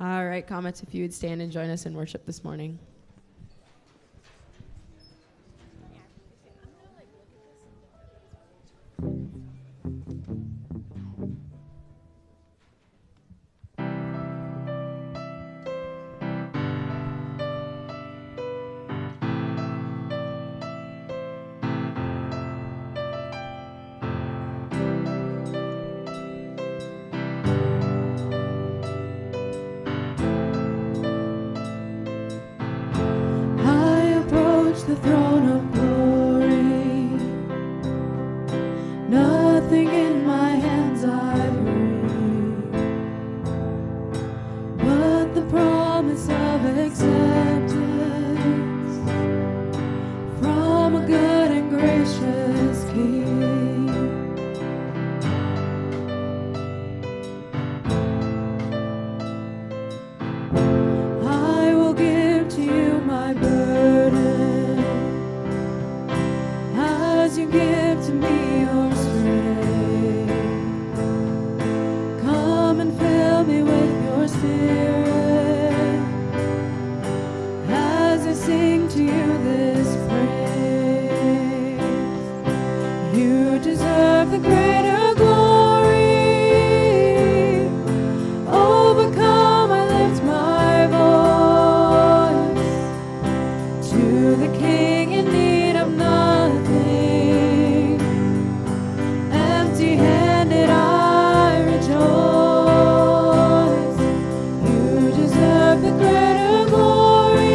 All right, comments, if you would stand and join us in worship this morning. The throne of glory, nothing in my hands I bring, but the promise of acceptance from a good and gracious King. I will give to you my burden, you give to me your strength. Come and fill me with your spirit as I sing to you this praise. You deserve the greater glory. Overcome, I lift my voice to the King in need of nothing. Empty-handed I rejoice. You deserve the greater glory.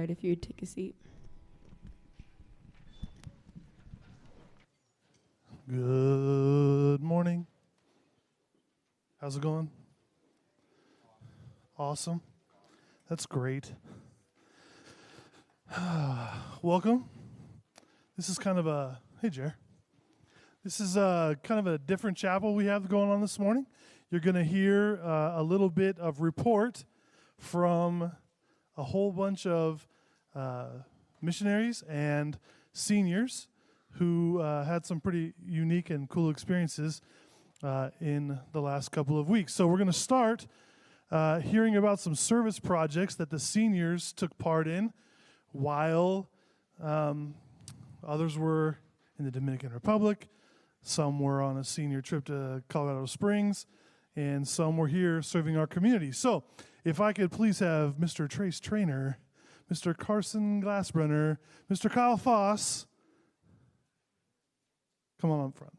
right if you'd take a seat. Good morning. How's it going? Awesome. That's great. Welcome. This is kind of a, hey, Jer. This is kind of a different chapel we have going on this morning. You're going to hear a little bit of report from a whole bunch of missionaries and seniors who had some pretty unique and cool experiences in the last couple of weeks. So we're going to start hearing about some service projects that the seniors took part in while others were in the Dominican Republic, some were on a senior trip to Colorado Springs, and some were here serving our community. So if I could please have Mr. Trace Trainer, Mr. Carson Glassbrenner, Mr. Kyle Foss, come on up front.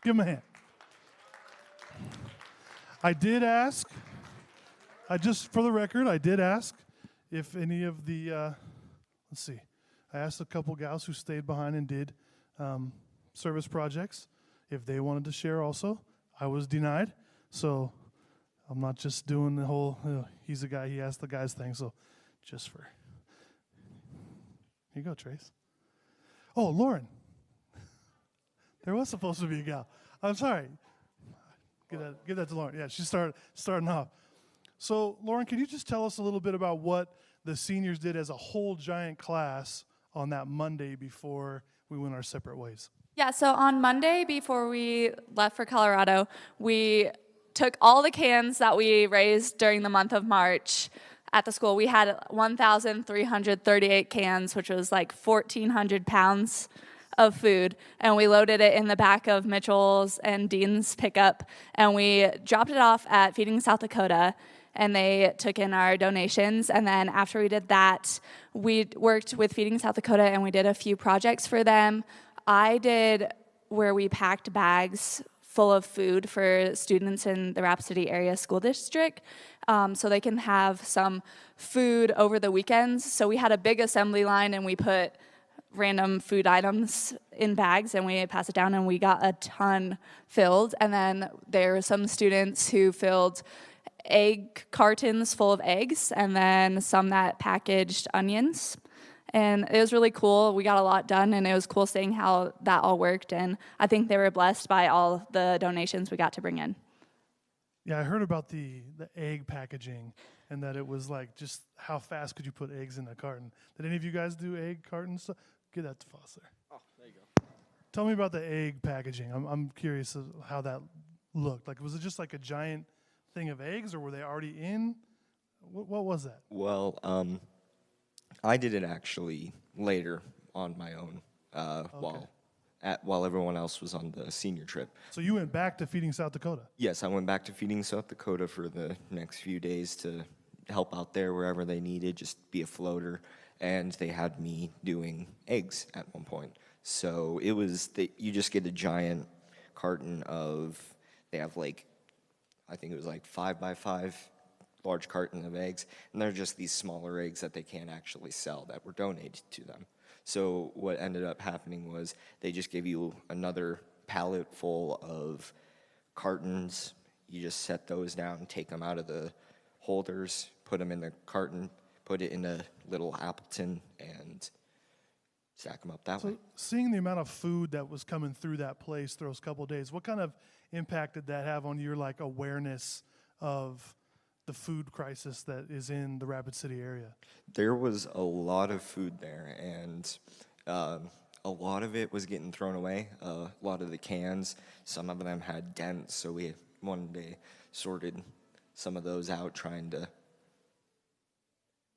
Give him a hand. I did ask, for the record, I did ask if any of the, let's see, I asked a couple gals who stayed behind and did service projects if they wanted to share also. I was denied, so I'm not just doing the whole, he's the guy, he asked the guys thing, so just for, here you go, Trace. Oh, Lauren. There was supposed to be a gal. I'm sorry. Give that to Lauren. Yeah, she's starting off. So, Lauren, can you just tell us a little bit about what the seniors did as a whole giant class on that Monday before we went our separate ways? Yeah, so on Monday before we left for Colorado, we took all the cans that we raised during the month of March at the school. We had 1,338 cans, which was like 1,400 pounds of food, and we loaded it in the back of Mitchell's and Dean's pickup, and we dropped it off at Feeding South Dakota, and they took in our donations. And then after we did that, we worked with Feeding South Dakota, and we did a few projects for them. I did where we packed bags full of food for students in the Rapid City area school district, so they can have some food over the weekends. So we had a big assembly line, and we put random food items in bags, and we passed it down, and we got a ton filled. And then there were some students who filled egg cartons full of eggs, and then some that packaged onions. And it was really cool. We got a lot done, and it was cool seeing how that all worked. And I think they were blessed by all the donations we got to bring in. Yeah, I heard about the egg packaging, and that it was like just how fast could you put eggs in a carton. Did any of you guys do egg cartons? Give that to Foster. Oh, there you go. Tell me about the egg packaging. I'm curious of how that looked. Like, was it just like a giant thing of eggs, or were they already in? What was that? Well, I did it actually later on my own while everyone else was on the senior trip. So you went back to Feeding South Dakota? Yes, I went back to Feeding South Dakota for the next few days to help out there wherever they needed, just be a floater. And they had me doing eggs at one point. So it was, you just get a giant carton of, they have like, I think it was like 5x5 large carton of eggs, and they're just these smaller eggs that they can't actually sell that were donated to them. So what ended up happening was they just gave you another pallet full of cartons. You just set those down, take them out of the holders, put them in the carton, put it in a little Appleton, and stack them up that way. So seeing the amount of food that was coming through that place those couple of days, what kind of impact did that have on your like awareness of the food crisis that is in the Rapid City area? There was a lot of food there, and a lot of it was getting thrown away. A lot of the cans, some of them had dents, so we one day sorted some of those out, trying to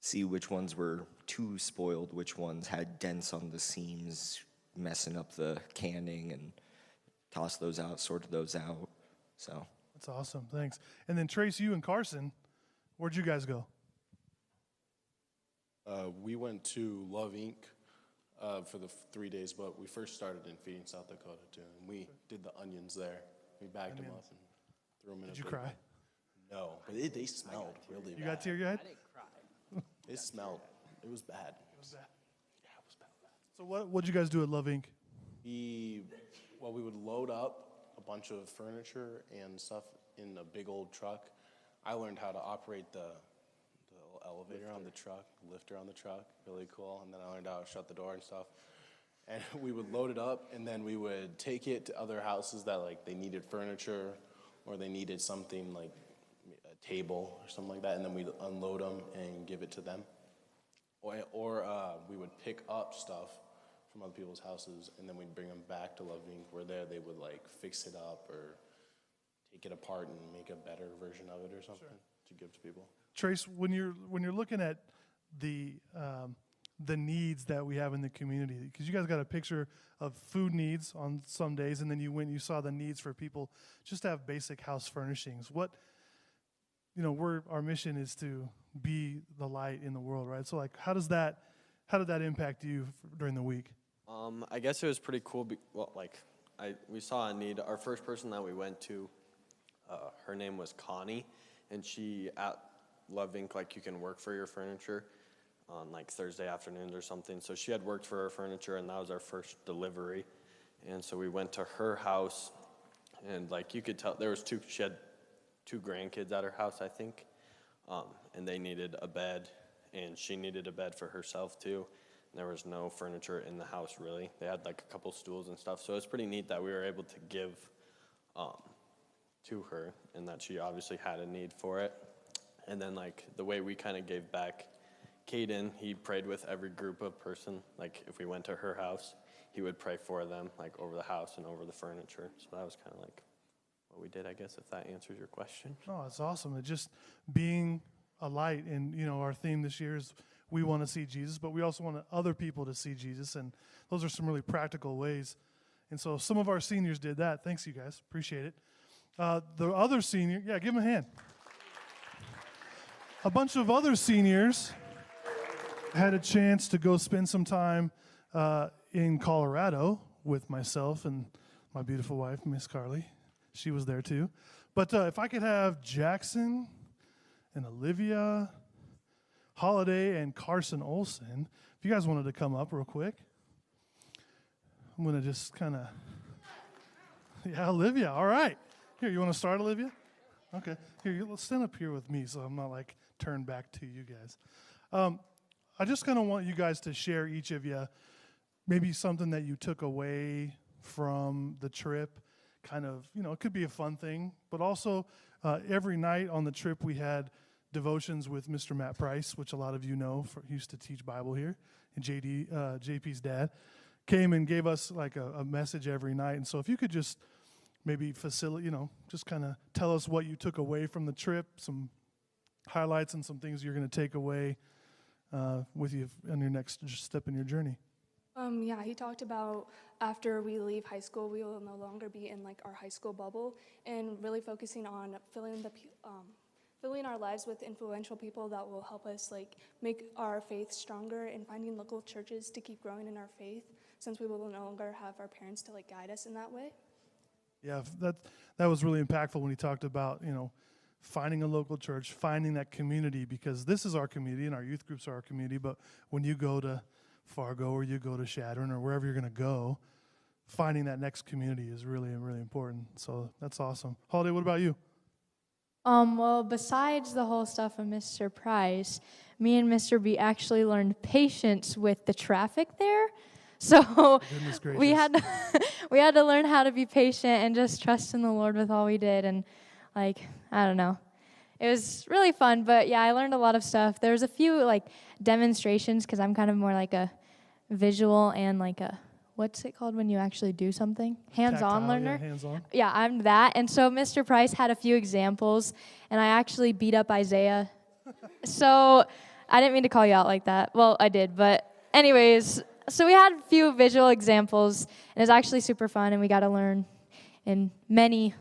see which ones were too spoiled, which ones had dents on the seams, messing up the canning, and tossed those out, sorted those out. So that's awesome. Thanks. And then Trace, you and Carson, where'd you guys go? We went to Love Inc. For the 3 days, but we first started in Feeding South Dakota too, and we did the onions there. We bagged them up and threw them in. Did you cry? No, but they smelled really bad. You got teary-eyed? It smelled It was bad. It was bad. Yeah, it was bad. So what'd you guys do at Love Inc.? We would load up a bunch of furniture and stuff in a big old truck. I learned how to operate the elevator on the truck, lifter on the truck, really cool. And then I learned how to shut the door and stuff. And we would load it up, and then we would take it to other houses that like they needed furniture or they needed something like a table or something like that, and then we'd unload them and give it to them. Or we would pick up stuff from other people's houses, and then we'd bring them back to Love Inc. Where they would like fix it up or take it apart and make a better version of it or something to give to people. Trace, when you're looking at the needs that we have in the community, because you guys got a picture of food needs on some days, and then you saw the needs for people just to have basic house furnishings. Our mission is to be the light in the world, right? So like, how did that impact you during the week? I guess it was pretty cool. We saw a need. Our first person that we went to, her name was Connie, and she at Love Inc. Like you can work for your furniture on like Thursday afternoons or something. So she had worked for her furniture, and that was our first delivery. And so we went to her house, and like you could tell she had 2 grandkids at her house, I think, and they needed a bed, and she needed a bed for herself too. And there was no furniture in the house really. They had like a couple stools and stuff. So it's pretty neat that we were able to give to her, and that she obviously had a need for it. And then like the way we kind of gave back, Caden, he prayed with every group of person. Like if we went to her house, he would pray for them, like over the house and over the furniture. So that was kind of like what we did, I guess, if that answers your question. Oh, it's awesome. It's just being a light. And, our theme this year is we want to see Jesus, but we also want other people to see Jesus. And those are some really practical ways. And so some of our seniors did that. Thanks, you guys. Appreciate it. The other senior, give them a hand. A bunch of other seniors had a chance to go spend some time in Colorado with myself and my beautiful wife, Miss Carly. She was there too. But if I could have Jackson and Olivia, Holiday, and Carson Olson, if you guys wanted to come up real quick. I'm going to just kind of, Olivia, all right. Here, you want to start, Olivia? Okay. Here, let's stand up here with me so I'm not like turned back to you guys. I just kind of want you guys to share, each of you, maybe something that you took away from the trip. Kind of, it could be a fun thing, but also every night on the trip we had devotions with Mr. Matt Price, which a lot of you know, he used to teach Bible here, and JP's dad came and gave us like a message every night. And so if you could just maybe just kind of tell us what you took away from the trip, some highlights and some things you're going to take away with you on your next step in your journey. He talked about after we leave high school, we will no longer be in like our high school bubble, and really focusing on filling our lives with influential people that will help us like make our faith stronger, and finding local churches to keep growing in our faith, since we will no longer have our parents to like guide us in that way. Yeah, that was really impactful when he talked about, finding a local church, finding that community, because this is our community and our youth groups are our community, but when you go to Fargo or you go to Shadron or wherever you're going to go, finding that next community is really, really important. So that's awesome. Holiday, what about you? Well, besides the whole stuff of Mr. Price, me and Mr. B actually learned patience with the traffic there. So we had to learn how to be patient and just trust in the Lord with all we did. And I don't know. It was really fun, but I learned a lot of stuff. There was a few demonstrations, because I'm kind of more like a visual and like a, what's it called when you actually do something? Hands-on learner. Yeah, hands-on. Yeah, I'm that. And so Mr. Price had a few examples, and I actually beat up Isaiah. So I didn't mean to call you out like that. Well, I did, but anyways, so we had a few visual examples, and it was actually super fun, and we got to learn in many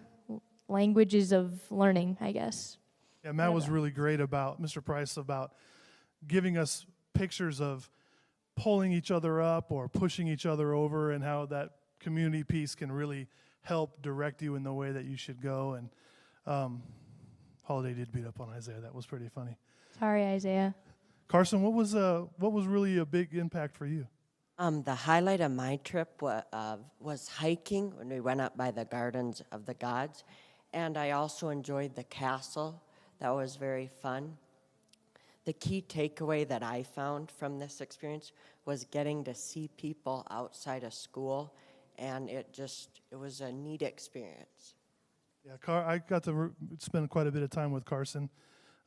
languages of learning, I guess. Yeah, Matt was really great about, Mr. Price, about giving us pictures of pulling each other up or pushing each other over, and how that community piece can really help direct you in the way that you should go. And Holiday did beat up on Isaiah. That was pretty funny. Sorry, Isaiah. Carson, what was really a big impact for you? The highlight of my trip was hiking when we went up by the Gardens of the Gods, and I also enjoyed the castle. That was very fun. The key takeaway that I found from this experience was getting to see people outside of school, and it was a neat experience. Yeah, I got to spend quite a bit of time with Carson,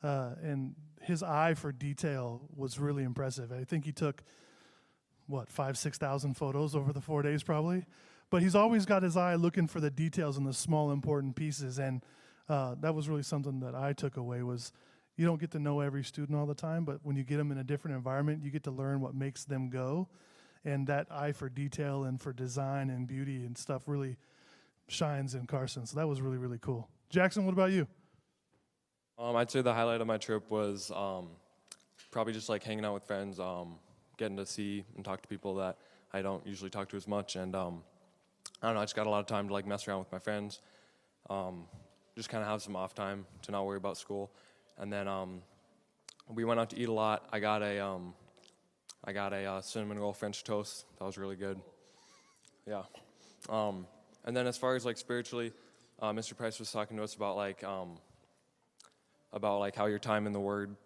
and his eye for detail was really impressive. I think he took, 6,000 photos over the 4 days probably. But he's always got his eye looking for the details and the small important pieces, and that was really something that I took away was you don't get to know every student all the time, but when you get them in a different environment, you get to learn what makes them go. And that eye for detail and for design and beauty and stuff really shines in Carson. So that was really, really cool. Jackson, what about you? I'd say the highlight of my trip was probably just like hanging out with friends, getting to see and talk to people that I don't usually talk to as much. And I don't know, I just got a lot of time to like mess around with my friends, just kind of have some off time to not worry about school. And then we went out to eat a lot. I got a cinnamon roll French toast. That was really good. Yeah. And then as far as like spiritually, Mr. Price was talking to us about how your time in the Word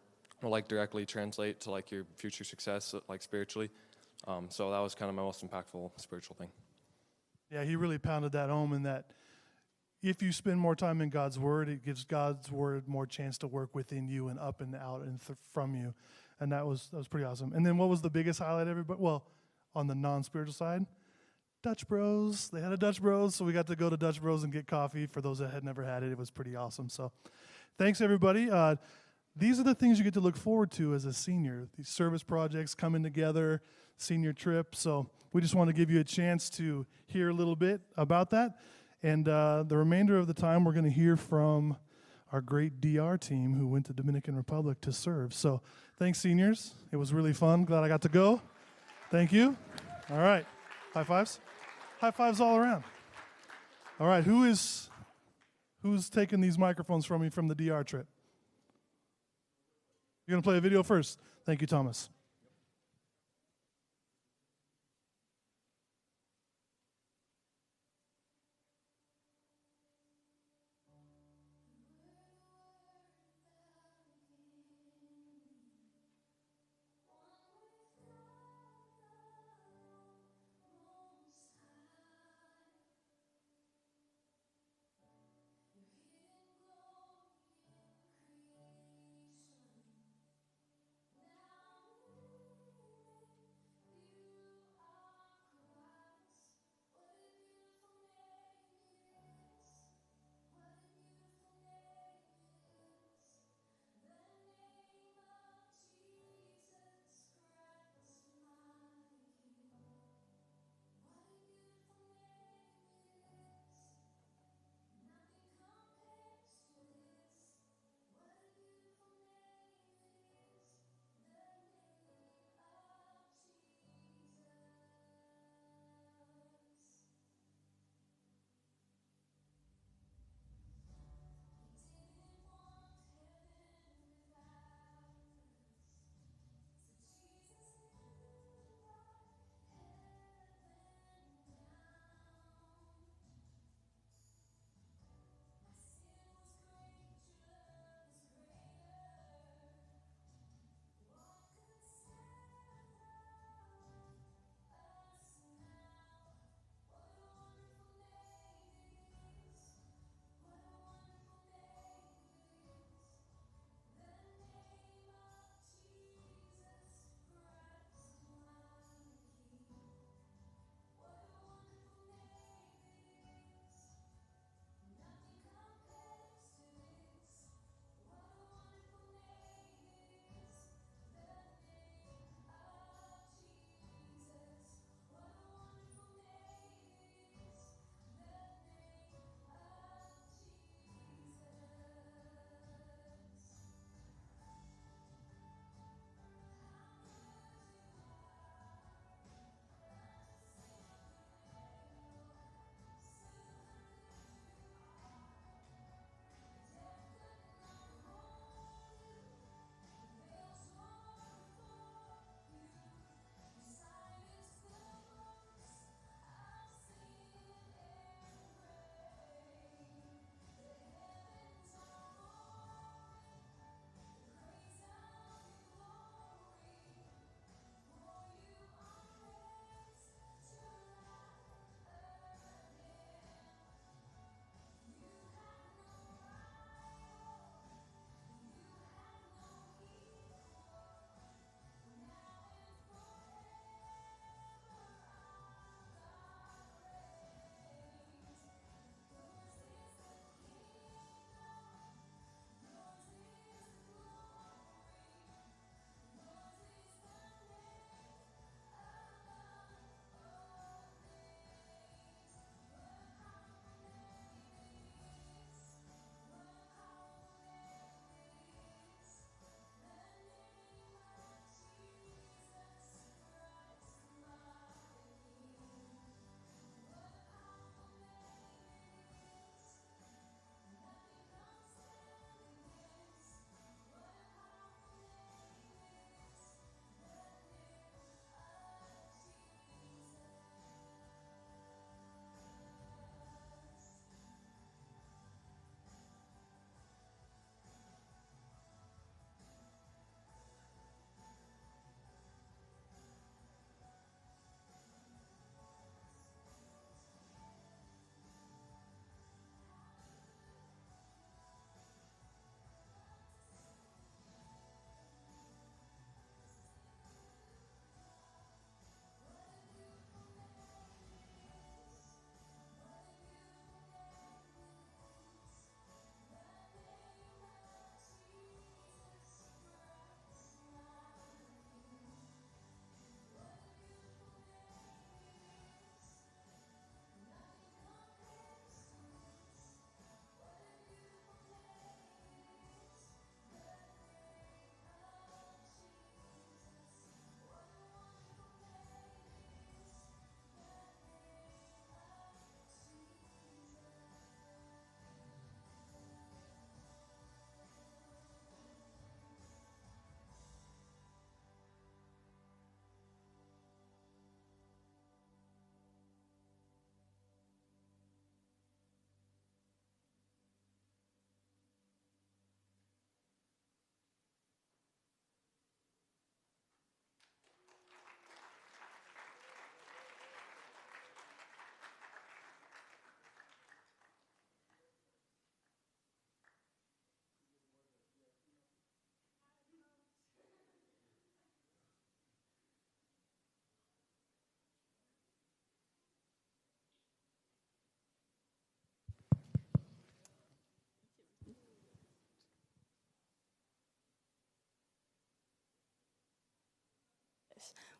will like directly translate to like your future success, like spiritually. So that was kind of my most impactful spiritual thing. Yeah, he really pounded that home in that if you spend more time in God's Word, it gives God's Word more chance to work within you and up and out and from you. And that was pretty awesome. And then what was the biggest highlight, everybody? Well, on the non-spiritual side, Dutch Bros. They had a Dutch Bros, so we got to go to Dutch Bros and get coffee. For those that had never had it, it was pretty awesome. So thanks, everybody. These are the things you get to look forward to as a senior, these service projects coming together, senior trip. So we just want to give you a chance to hear a little bit about that. And the remainder of the time, we're going to hear from our great DR team who went to Dominican Republic to serve. So thanks, seniors. It was really fun. Glad I got to go. Thank you. All right. High fives. High fives all around. All right. Who's taking these microphones from me from the DR trip? You're going to play a video first. Thank you, Thomas.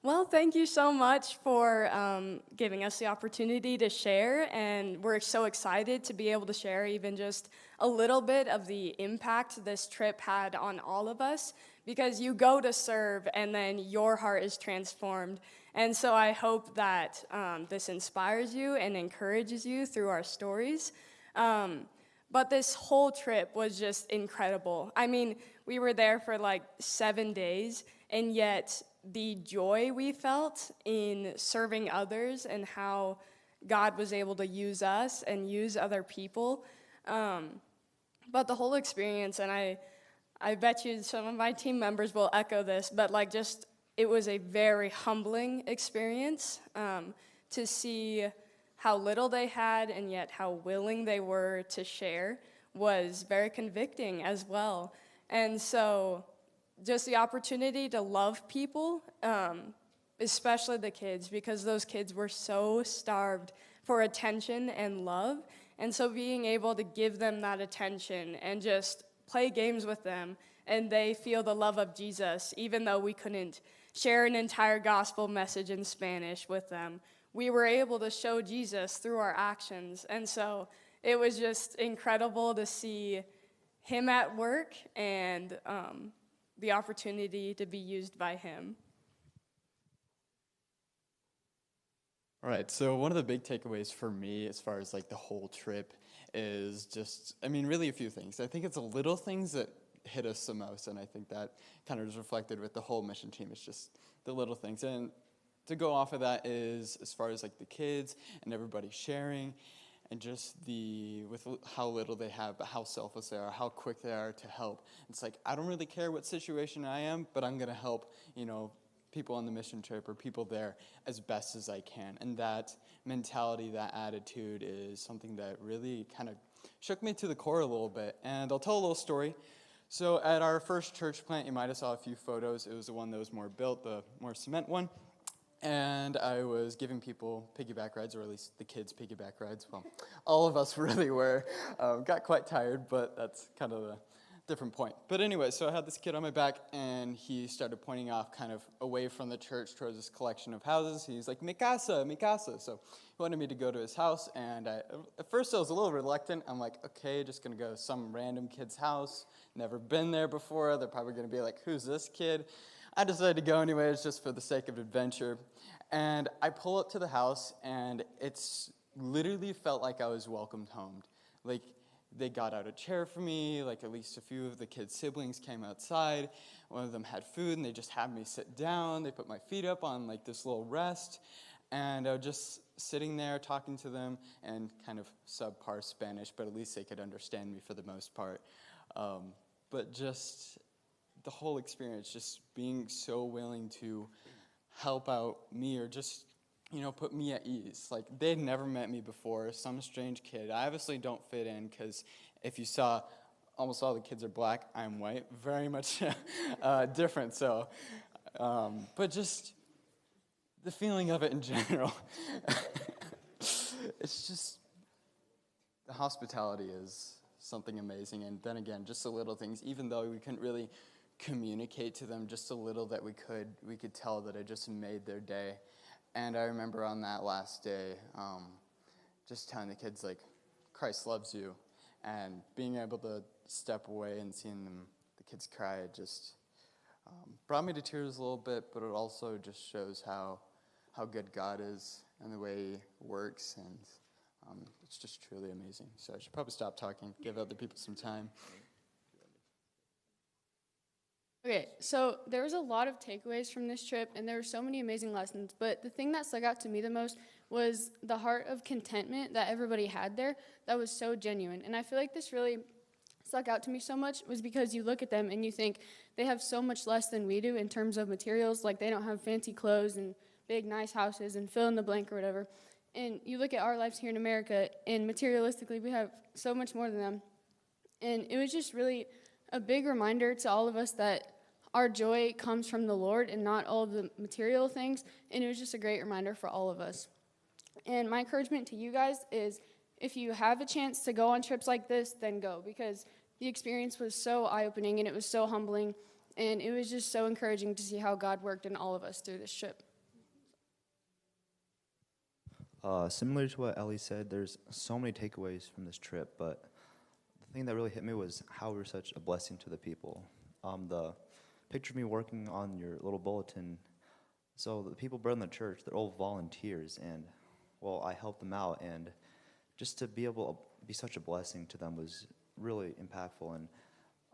Well, thank you so much for giving us the opportunity to share, and we're so excited to be able to share even just a little bit of the impact this trip had on all of us, because you go to serve and then your heart is transformed. And so I hope that this inspires you and encourages you through our stories. But this whole trip was just incredible. I mean, we were there for like 7 days, and yet the joy we felt in serving others and how God was able to use us and use other people. But the whole experience, and I bet you some of my team members will echo this, but like just, it was a very humbling experience to see how little they had and yet how willing they were to share was very convicting as well. And so just the opportunity to love people, especially the kids, because those kids were so starved for attention and love. And so being able to give them that attention and just play games with them, and they feel the love of Jesus, even though we couldn't share an entire gospel message in Spanish with them, we were able to show Jesus through our actions. And so it was just incredible to see him at work and the opportunity to be used by him. All right, so one of the big takeaways for me as far as like the whole trip is just, I mean, really a few things. I think it's the little things that hit us the most, and I think that kind of is reflected with the whole mission team. It's just the little things. And to go off of that is as far as like the kids and everybody sharing, and just with how little they have, but how selfless they are, how quick they are to help. It's like, I don't really care what situation I am, but I'm going to help, people on the mission trip or people there as best as I can. And that mentality, that attitude is something that really kind of shook me to the core a little bit. And I'll tell a little story. So at our first church plant, you might have saw a few photos. It was the one that was more built, the more cement one. And I was giving people piggyback rides, or at least the kids piggyback rides. Well, all of us really were. Got quite tired, but that's kind of a different point. But anyway, so I had this kid on my back, and he started pointing off kind of away from the church towards this collection of houses. He's like, mi casa, mi casa. So he wanted me to go to his house, and at first I was a little reluctant. I'm like, okay, just going to go to some random kid's house. Never been there before. They're probably going to be like, who's this kid? I decided to go anyways, just for the sake of adventure. And I pull up to the house, and it's literally felt like I was welcomed home. Like, they got out a chair for me, like at least a few of the kids' siblings came outside. One of them had food, and they just had me sit down. They put my feet up on like this little rest, and I was just sitting there talking to them in kind of subpar Spanish, but at least they could understand me for the most part. But just the whole experience, just being so willing to help out me or just, put me at ease. Like, they'd never met me before, some strange kid. I obviously don't fit in because if you saw, almost all the kids are black, I'm white, very much different. So, but just the feeling of it in general, it's just, the hospitality is something amazing. And then again, just the little things, even though we couldn't really communicate to them just a little that we could tell that it just made their day. And I remember on that last day, just telling the kids, like, Christ loves you, and being able to step away and seeing the kids cry, it just brought me to tears a little bit, but it also just shows how good God is and the way he works, and it's just truly amazing. So I should probably stop talking, give other people some time. Okay, so there was a lot of takeaways from this trip, and there were so many amazing lessons, but the thing that stuck out to me the most was the heart of contentment that everybody had there that was so genuine. And I feel like this really stuck out to me so much was because you look at them and you think they have so much less than we do in terms of materials, like they don't have fancy clothes and big nice houses and fill in the blank or whatever. And you look at our lives here in America, and materialistically we have so much more than them. And it was just really a big reminder to all of us that our joy comes from the Lord and not all of the material things, and it was just a great reminder for all of us. And my encouragement to you guys is if you have a chance to go on trips like this, then go, because the experience was so eye-opening and it was so humbling, And it was just so encouraging to see how God worked in all of us through this trip. Similar to what Ellie said, there's so many takeaways from this trip, but the thing that really hit me was how we were such a blessing to the people. The picture of me working on your little bulletin, so the people brought in the church, they're all volunteers, and, well, I helped them out, and just to be able to be such a blessing to them was really impactful. And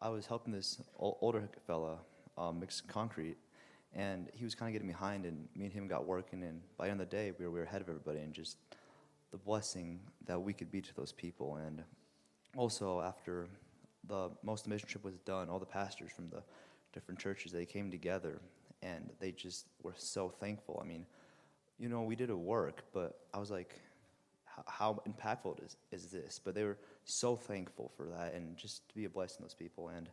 I was helping this older fella mix concrete, and he was kind of getting behind, and me and him got working, and by the end of the day, we were ahead of everybody, and just the blessing that we could be to those people. And also, after most of the mission trip was done, all the pastors from the different churches, they came together, and they just were so thankful. I mean, you know, we did a work, but I was like, how impactful is this? But they were so thankful for that, and just to be a blessing to those people, and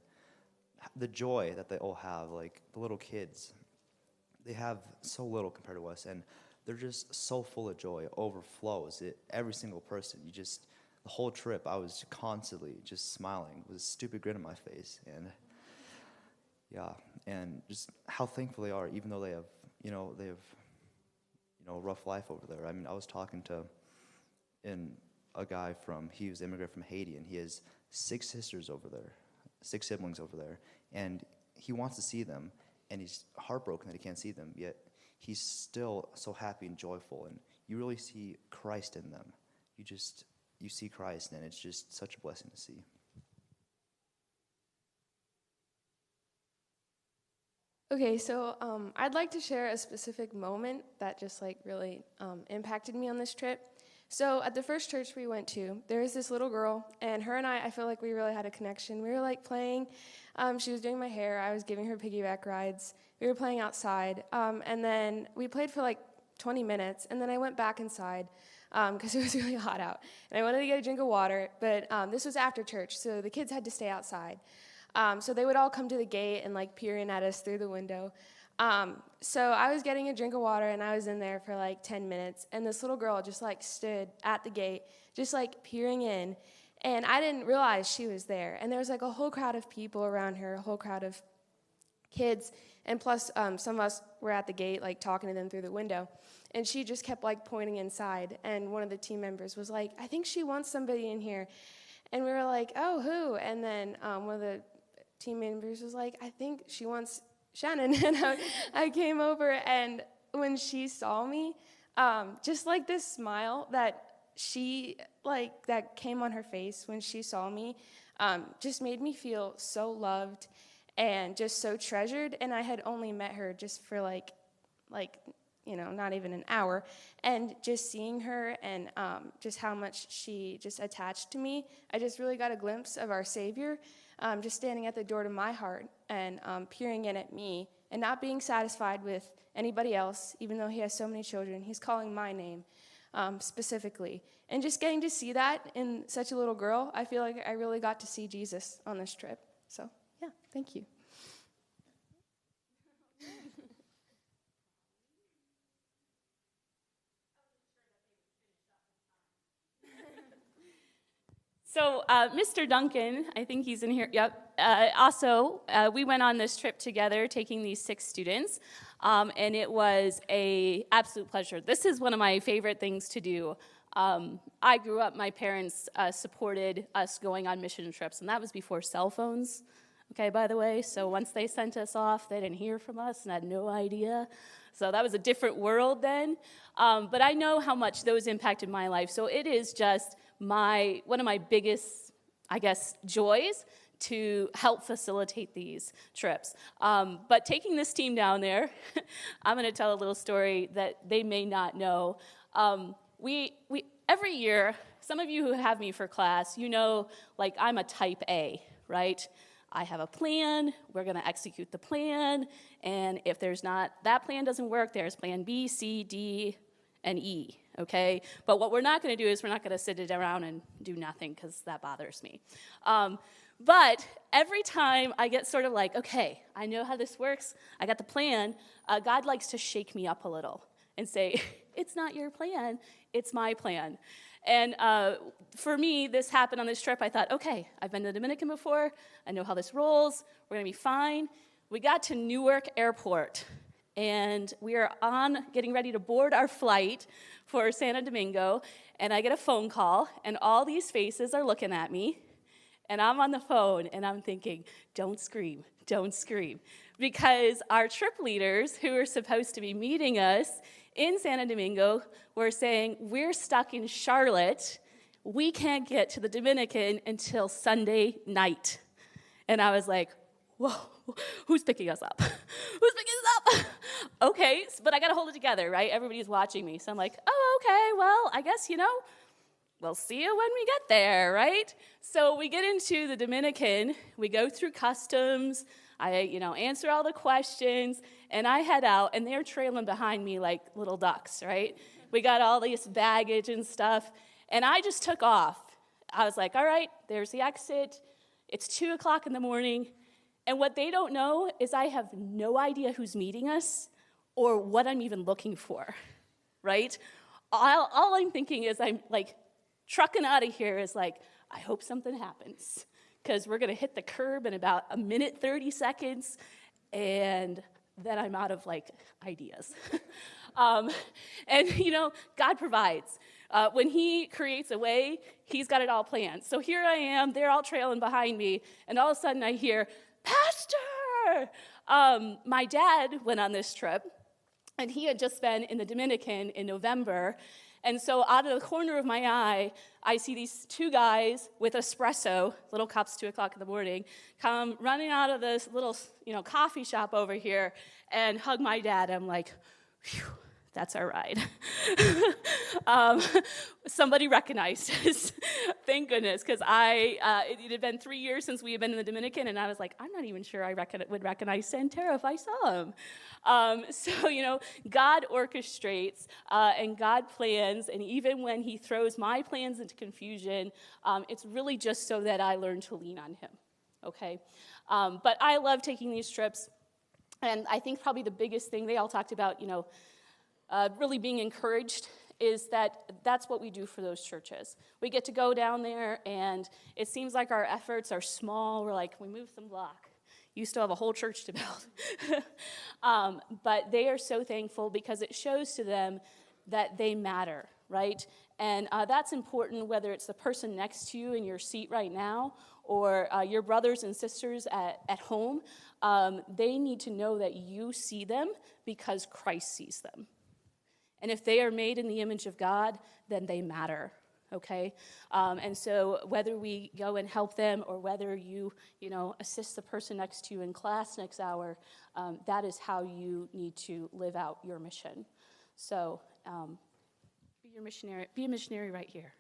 the joy that they all have, like the little kids, they have so little compared to us, and they're just so full of joy, overflows. Every single person, the whole trip, I was constantly just smiling with a stupid grin on my face, and yeah, and just how thankful they are, even though they have a rough life over there. I mean, I was talking to a guy he was an immigrant from Haiti, and he has 6 sisters over there, 6 siblings over there, and he wants to see them, and he's heartbroken that he can't see them, yet he's still so happy and joyful, and you really see Christ in them. You see Christ, and it's just such a blessing to see. Okay, so I'd like to share a specific moment that just really impacted me on this trip. So at the first church we went to, there was this little girl, and her and I feel like we really had a connection. We were playing. She was doing my hair. I was giving her piggyback rides. We were playing outside, and then we played for 20 minutes, and then I went back inside because it was really hot out, and I wanted to get a drink of water, but this was after church, so the kids had to stay outside. So they would all come to the gate and peer in at us through the window. So I was getting a drink of water, and I was in there for 10 minutes, and this little girl just stood at the gate, just peering in, and I didn't realize she was there. And there was a whole crowd of people around her, a whole crowd of kids, and plus some of us were at the gate talking to them through the window, and she just kept pointing inside, and one of the team members was I think she wants somebody in here, and we were oh, who? And then one of the team members was I think she wants Shannon. And I came over, and when she saw me, just this smile that she that came on her face when she saw me, just made me feel so loved and just so treasured. And I had only met her just for not even an hour, and just seeing her and just how much she just attached to me, I just really got a glimpse of our Savior, just standing at the door to my heart and peering in at me and not being satisfied with anybody else, even though he has so many children. He's calling my name specifically. And just getting to see that in such a little girl, I feel like I really got to see Jesus on this trip. So, yeah, thank you. So Mr. Duncan, I think he's in here, yep. Also, we went on this trip together, taking these 6 students, and it was an absolute pleasure. This is one of my favorite things to do. I grew up, my parents supported us going on mission trips, and that was before cell phones, okay, by the way. So once they sent us off, they didn't hear from us and had no idea. So that was a different world then. But I know how much those impacted my life. So it is just one of my biggest, I guess, joys to help facilitate these trips. But taking this team down there, I'm going to tell a little story that they may not know. We every year, some of you who have me for class, you know, I'm a type A, right? I have a plan, we're going to execute the plan, and if that plan doesn't work, there's plan B, C, D, and E, okay? But what we're not going to do is we're not going to sit it around and do nothing, because that bothers me. But every time I get sort of okay, I know how this works, I got the plan, God likes to shake me up a little and say, it's not your plan, it's my plan. And for me, this happened on this trip. I thought, okay, I've been to the Dominican before, I know how this rolls, we're going to be fine. We got to Newark Airport, and we are getting ready to board our flight for Santo Domingo, and I get a phone call, and all these faces are looking at me, and I'm on the phone, and I'm thinking, don't scream, because our trip leaders, who are supposed to be meeting us in Santo Domingo, were saying, we're stuck in Charlotte. We can't get to the Dominican until Sunday night. And I was like, whoa, who's picking us up? Okay, but I got to hold it together, right? Everybody's watching me. So I'm like, oh, okay, well, I guess, we'll see you when we get there, right? So we get into the Dominican. We go through customs. I, answer all the questions, and I head out, and they're trailing behind me like little ducks, right? We got all this baggage and stuff, and I just took off. I was like, all right, there's the exit. It's 2 o'clock in the morning, and what they don't know is I have no idea who's meeting us or what I'm even looking for, right? All I'm thinking is I'm like trucking out of here is like, I hope something happens, because we're going to hit the curb in about 1:30, and then I'm out of, ideas. And, God provides. When he creates a way, he's got it all planned. So here I am, they're all trailing behind me, and all of a sudden I hear, Pastor! My dad went on this trip, and he had just been in the Dominican in November. And so out of the corner of my eye, I see these two guys with espresso, little cups, 2 o'clock in the morning, come running out of this little, coffee shop over here and hug my dad. I'm like, phew, that's our ride. Somebody recognized us. Thank goodness, because it had been 3 years since we had been in the Dominican, and I was like, I'm not even sure I would recognize Santero if I saw him. So, God orchestrates, and God plans, and even when he throws my plans into confusion, it's really just so that I learn to lean on him, okay? But I love taking these trips, and I think probably the biggest thing they all talked about, really being encouraged is that's what we do for those churches. We get to go down there, and it seems like our efforts are small. We're like, we moved some block. You still have a whole church to build. But they are so thankful because it shows to them that they matter, right? And that's important, whether it's the person next to you in your seat right now or your brothers and sisters at home. They need to know that you see them because Christ sees them. And if they are made in the image of God, then they matter, okay? And so whether we go and help them or whether you assist the person next to you in class next hour, that is how you need to live out your mission. So be a missionary right here.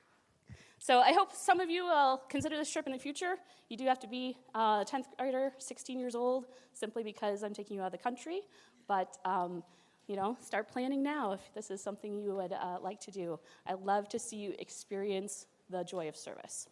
So I hope some of you will consider this trip in the future. You do have to be a 10th grader, 16 years old, simply because I'm taking you out of the country. But start planning now if this is something you would like to do. I'd love to see you experience the joy of service.